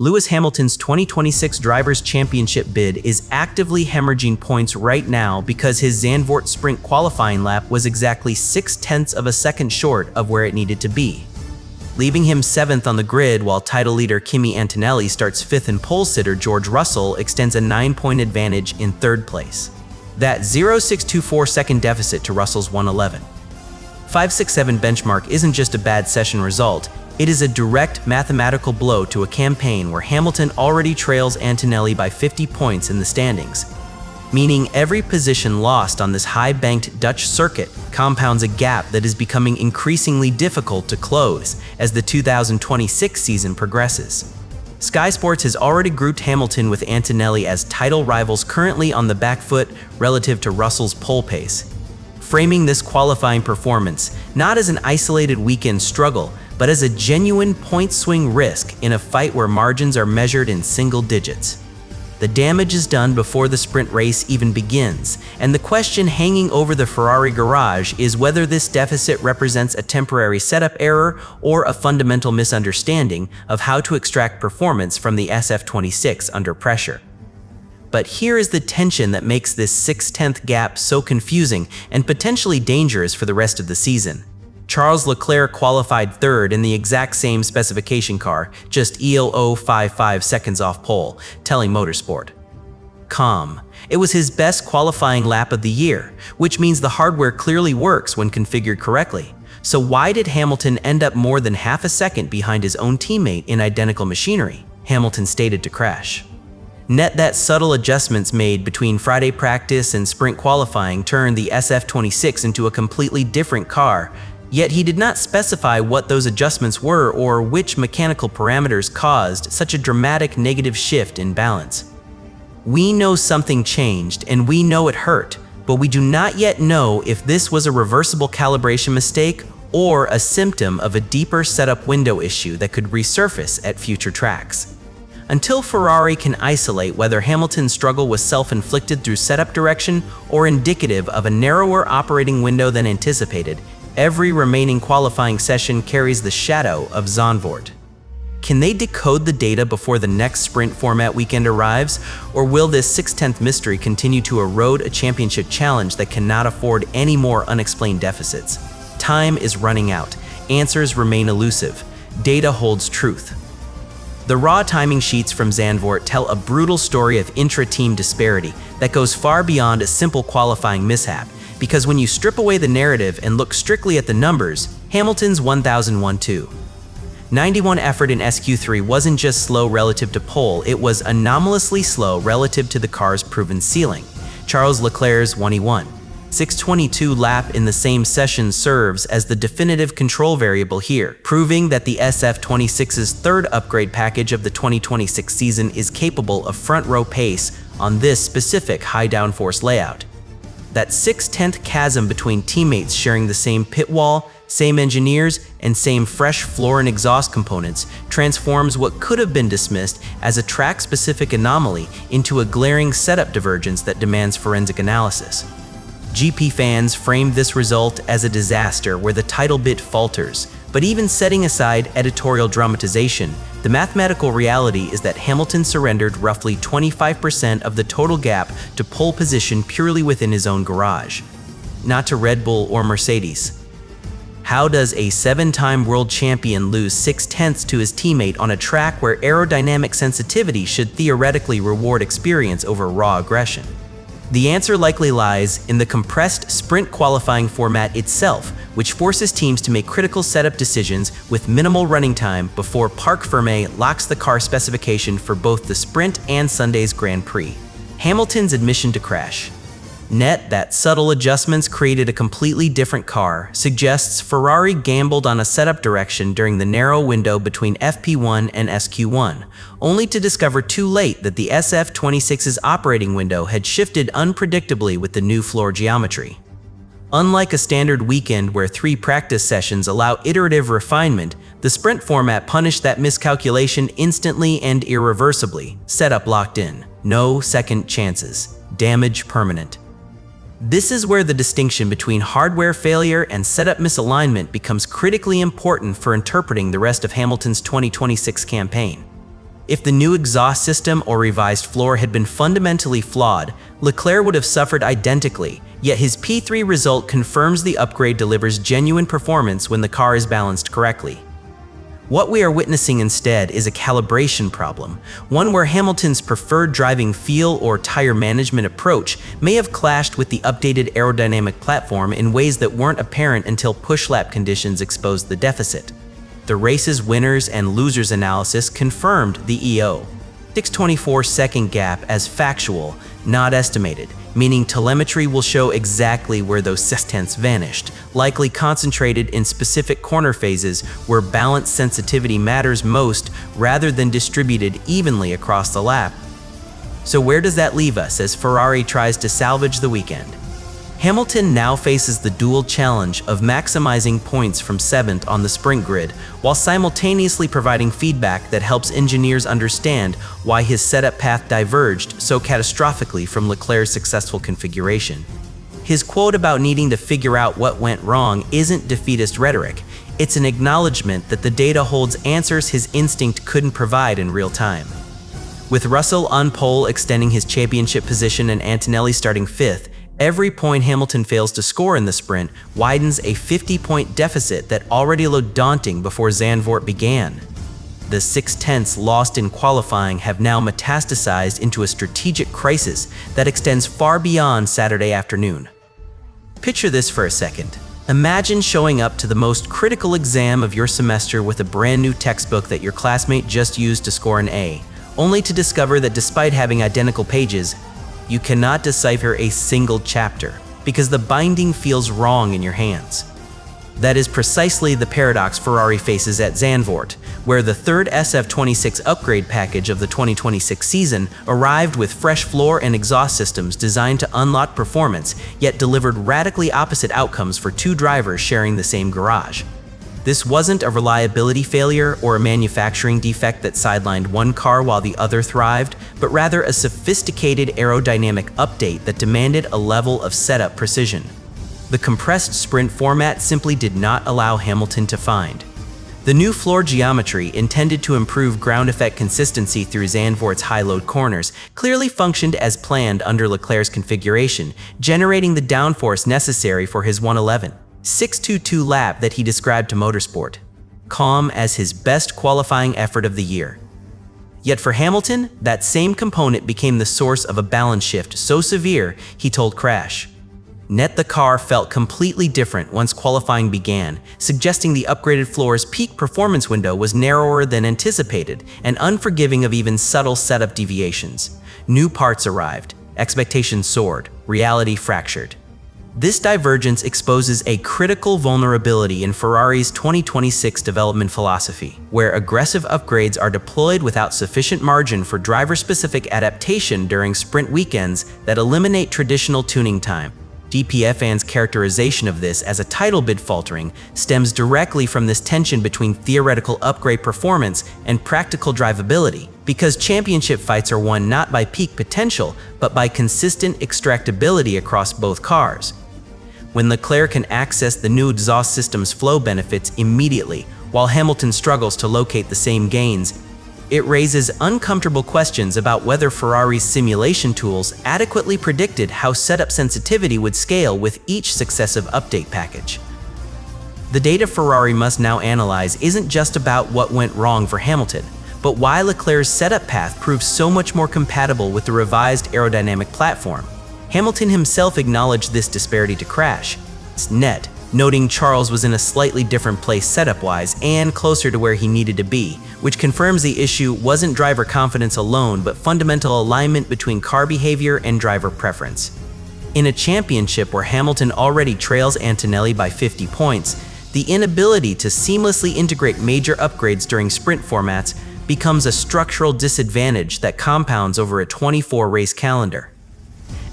Lewis Hamilton's 2026 Drivers' Championship bid is actively hemorrhaging points right now because his Zandvoort Sprint Qualifying lap was exactly 0.6 of a second short of where it needed to be, leaving him 7th on the grid while title leader Kimi Antonelli starts 5th and pole sitter George Russell extends a 9-point advantage in 3rd place. That 0.624 second deficit to Russell's 1:11. 5.67 benchmark isn't just a bad session result, it is a direct mathematical blow to a campaign where Hamilton already trails Antonelli by 50 points in the standings, meaning every position lost on this high-banked Dutch circuit compounds a gap that is becoming increasingly difficult to close as the 2026 season progresses. Sky Sports has already grouped Hamilton with Antonelli as title rivals currently on the back foot relative to Russell's pole pace, framing this qualifying performance not as an isolated weekend struggle, but as a genuine point swing risk in a fight where margins are measured in single digits. The damage is done before the sprint race even begins, and the question hanging over the Ferrari garage is whether this deficit represents a temporary setup error or a fundamental misunderstanding of how to extract performance from the SF26 under pressure. But here is the tension that makes this 0.6 gap so confusing and potentially dangerous for the rest of the season. Charles Leclerc qualified 3rd in the exact same specification car, just 0.055 seconds off pole, telling Motorsport.com. It was his best qualifying lap of the year, which means the hardware clearly works when configured correctly. So why did Hamilton end up more than half a second behind his own teammate in identical machinery? Hamilton stated to Crash. Net that subtle adjustments made between Friday practice and sprint qualifying turned the SF26 into a completely different car, yet he did not specify what those adjustments were or which mechanical parameters caused such a dramatic negative shift in balance. We know something changed and we know it hurt, but we do not yet know if this was a reversible calibration mistake or a symptom of a deeper setup window issue that could resurface at future tracks. Until Ferrari can isolate whether Hamilton's struggle was self-inflicted through setup direction or indicative of a narrower operating window than anticipated, every remaining qualifying session carries the shadow of Zandvoort. Can they decode the data before the next sprint format weekend arrives, or will this 0.6 mystery continue to erode a championship challenge that cannot afford any more unexplained deficits? Time is running out. Answers remain elusive. Data holds truth. The raw timing sheets from Zandvoort tell a brutal story of intra-team disparity that goes far beyond a simple qualifying mishap, because when you strip away the narrative and look strictly at the numbers, Hamilton's 1,001.291 effort in SQ3 wasn't just slow relative to pole, it was anomalously slow relative to the car's proven ceiling. Charles Leclerc's 1:622 lap in the same session serves as the definitive control variable here, proving that the SF26's 3rd upgrade package of the 2026 season is capable of front-row pace on this specific high downforce layout. That 0.6 chasm between teammates sharing the same pit wall, same engineers, and same fresh floor and exhaust components transforms what could have been dismissed as a track-specific anomaly into a glaring setup divergence that demands forensic analysis. GP fans framed this result as a disaster where the title bit falters, but even setting aside editorial dramatization, the mathematical reality is that Hamilton surrendered roughly 25% of the total gap to pole position purely within his own garage, not to Red Bull or Mercedes. How does a 7-time world champion lose 0.6 to his teammate on a track where aerodynamic sensitivity should theoretically reward experience over raw aggression? The answer likely lies in the compressed sprint qualifying format itself, which forces teams to make critical setup decisions with minimal running time before Parc Fermé locks the car specification for both the sprint and Sunday's Grand Prix. Hamilton's admission to Crash. Net that subtle adjustments created a completely different car suggests Ferrari gambled on a setup direction during the narrow window between FP1 and SQ1, only to discover too late that the SF26's operating window had shifted unpredictably with the new floor geometry. Unlike a standard weekend where 3 practice sessions allow iterative refinement, the sprint format punished that miscalculation instantly and irreversibly. Setup locked in. No second chances. Damage permanent. This is where the distinction between hardware failure and setup misalignment becomes critically important for interpreting the rest of Hamilton's 2026 campaign. If the new exhaust system or revised floor had been fundamentally flawed, Leclerc would have suffered identically, yet his P3 result confirms the upgrade delivers genuine performance when the car is balanced correctly. What we are witnessing instead is a calibration problem, one where Hamilton's preferred driving feel or tire management approach may have clashed with the updated aerodynamic platform in ways that weren't apparent until push-lap conditions exposed the deficit. The race's winners and losers analysis confirmed the EO. 624-second gap as factual, not estimated, meaning telemetry will show exactly where those sextants vanished, likely concentrated in specific corner phases where balance sensitivity matters most rather than distributed evenly across the lap. So where does that leave us as Ferrari tries to salvage the weekend? Hamilton now faces the dual challenge of maximizing points from 7th on the sprint grid while simultaneously providing feedback that helps engineers understand why his setup path diverged so catastrophically from Leclerc's successful configuration. His quote about needing to figure out what went wrong isn't defeatist rhetoric. It's an acknowledgement that the data holds answers his instinct couldn't provide in real time. With Russell on pole extending his championship position and Antonelli starting 5th, every point Hamilton fails to score in the sprint widens a 50-point deficit that already looked daunting before Zandvoort began. The 6/10ths lost in qualifying have now metastasized into a strategic crisis that extends far beyond Saturday afternoon. Picture this for a second. Imagine showing up to the most critical exam of your semester with a brand new textbook that your classmate just used to score an A, only to discover that despite having identical pages, you cannot decipher a single chapter because the binding feels wrong in your hands. That is precisely the paradox Ferrari faces at Zandvoort, where the third SF26 upgrade package of the 2026 season arrived with fresh floor and exhaust systems designed to unlock performance, yet delivered radically opposite outcomes for two drivers sharing the same garage. This wasn't a reliability failure or a manufacturing defect that sidelined one car while the other thrived, but rather a sophisticated aerodynamic update that demanded a level of setup precision. The compressed sprint format simply did not allow Hamilton to find. The new floor geometry, intended to improve ground effect consistency through Zandvoort's high-load corners, clearly functioned as planned under Leclerc's configuration, generating the downforce necessary for his 1:11.622 lap that he described to Motorsport, calm as his best qualifying effort of the year. Yet for Hamilton, that same component became the source of a balance shift so severe, he told Crash. The car felt completely different once qualifying began, suggesting the upgraded floor's peak performance window was narrower than anticipated and unforgiving of even subtle setup deviations. New parts arrived, expectations soared, reality fractured. This divergence exposes a critical vulnerability in Ferrari's 2026 development philosophy, where aggressive upgrades are deployed without sufficient margin for driver-specific adaptation during sprint weekends that eliminate traditional tuning time. DPFAN's characterization of this as a title bid faltering stems directly from this tension between theoretical upgrade performance and practical drivability, because championship fights are won not by peak potential, but by consistent extractability across both cars. When Leclerc can access the new exhaust system's flow benefits immediately, while Hamilton struggles to locate the same gains, it raises uncomfortable questions about whether Ferrari's simulation tools adequately predicted how setup sensitivity would scale with each successive update package. The data Ferrari must now analyze isn't just about what went wrong for Hamilton, but why Leclerc's setup path proved so much more compatible with the revised aerodynamic platform. Hamilton himself acknowledged this disparity to Crash, noting Charles was in a slightly different place setup-wise and closer to where he needed to be, which confirms the issue wasn't driver confidence alone, but fundamental alignment between car behavior and driver preference. In a championship where Hamilton already trails Antonelli by 50 points, the inability to seamlessly integrate major upgrades during sprint formats becomes a structural disadvantage that compounds over a 24-race calendar.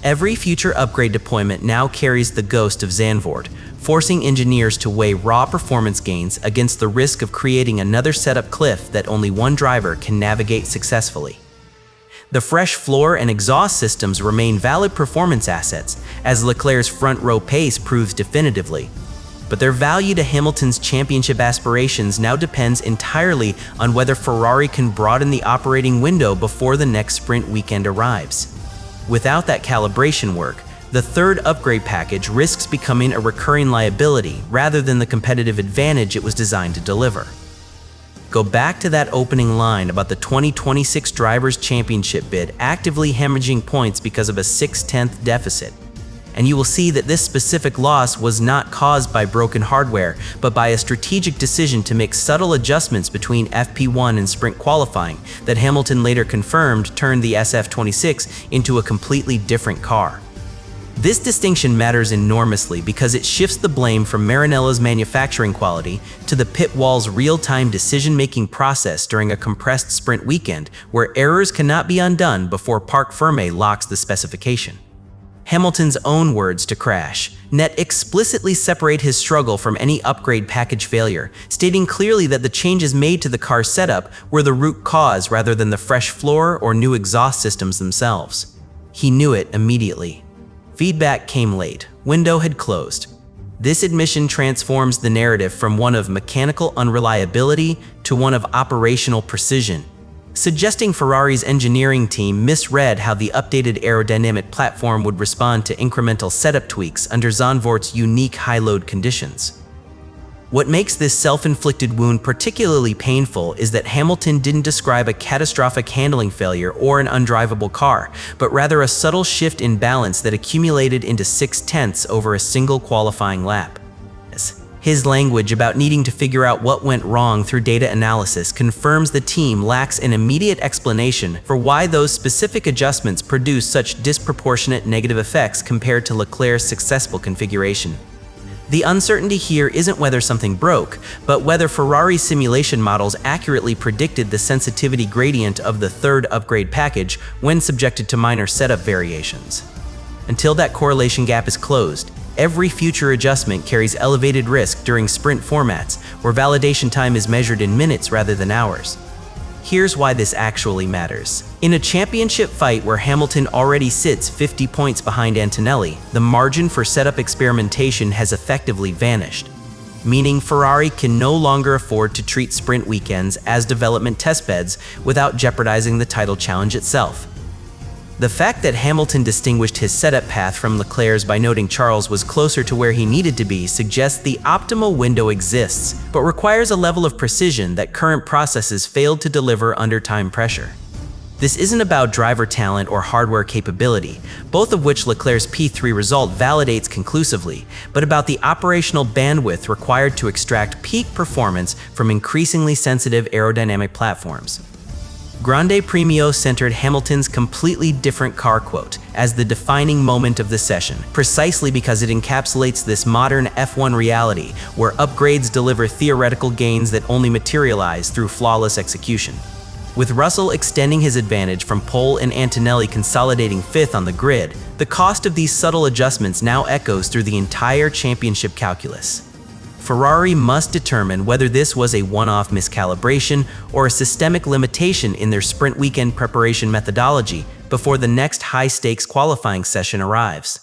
Every future upgrade deployment now carries the ghost of Zandvoort, forcing engineers to weigh raw performance gains against the risk of creating another setup cliff that only one driver can navigate successfully. The fresh floor and exhaust systems remain valid performance assets, as Leclerc's front row pace proves definitively. but their value to Hamilton's championship aspirations now depends entirely on whether Ferrari can broaden the operating window before the next sprint weekend arrives. Without that calibration work, the third upgrade package risks becoming a recurring liability rather than the competitive advantage it was designed to deliver. Go back to that opening line about the 2026 Drivers' Championship bid actively hemorrhaging points because of a 6/10 deficit, and you will see that this specific loss was not caused by broken hardware, but by a strategic decision to make subtle adjustments between FP1 and Sprint Qualifying that Hamilton later confirmed turned the SF26 into a completely different car. This distinction matters enormously because it shifts the blame from Marinella's manufacturing quality to the pit wall's real-time decision-making process during a compressed sprint weekend where errors cannot be undone before Parc Fermé locks the specification. Hamilton's own words to Crash Net explicitly separate his struggle from any upgrade package failure, stating clearly that the changes made to the car's setup were the root cause rather than the fresh floor or new exhaust systems themselves. He knew it immediately. Feedback came late. Window had closed. This admission transforms the narrative from one of mechanical unreliability to one of operational precision, suggesting Ferrari's engineering team misread how the updated aerodynamic platform would respond to incremental setup tweaks under Zandvoort's unique high-load conditions. What makes this self-inflicted wound particularly painful is that Hamilton didn't describe a catastrophic handling failure or an undrivable car, but rather a subtle shift in balance that accumulated into 6/10 over a single qualifying lap. His language about needing to figure out what went wrong through data analysis confirms the team lacks an immediate explanation for why those specific adjustments produce such disproportionate negative effects compared to Leclerc's successful configuration. The uncertainty here isn't whether something broke, but whether Ferrari's simulation models accurately predicted the sensitivity gradient of the third upgrade package when subjected to minor setup variations. Until that correlation gap is closed, every future adjustment carries elevated risk during sprint formats, where validation time is measured in minutes rather than hours. Here's why this actually matters. In a championship fight where Hamilton already sits 50 points behind Antonelli, the margin for setup experimentation has effectively vanished, meaning Ferrari can no longer afford to treat sprint weekends as development testbeds without jeopardizing the title challenge itself. The fact that Hamilton distinguished his setup path from Leclerc's by noting Charles was closer to where he needed to be suggests the optimal window exists, but requires a level of precision that current processes failed to deliver under time pressure. This isn't about driver talent or hardware capability, both of which Leclerc's P3 result validates conclusively, but about the operational bandwidth required to extract peak performance from increasingly sensitive aerodynamic platforms. Grande Premio centered Hamilton's completely different car quote as the defining moment of the session, precisely because it encapsulates this modern F1 reality where upgrades deliver theoretical gains that only materialize through flawless execution. With Russell extending his advantage from pole and Antonelli consolidating fifth on the grid, the cost of these subtle adjustments now echoes through the entire championship calculus. Ferrari must determine whether this was a one-off miscalibration or a systemic limitation in their sprint weekend preparation methodology before the next high-stakes qualifying session arrives.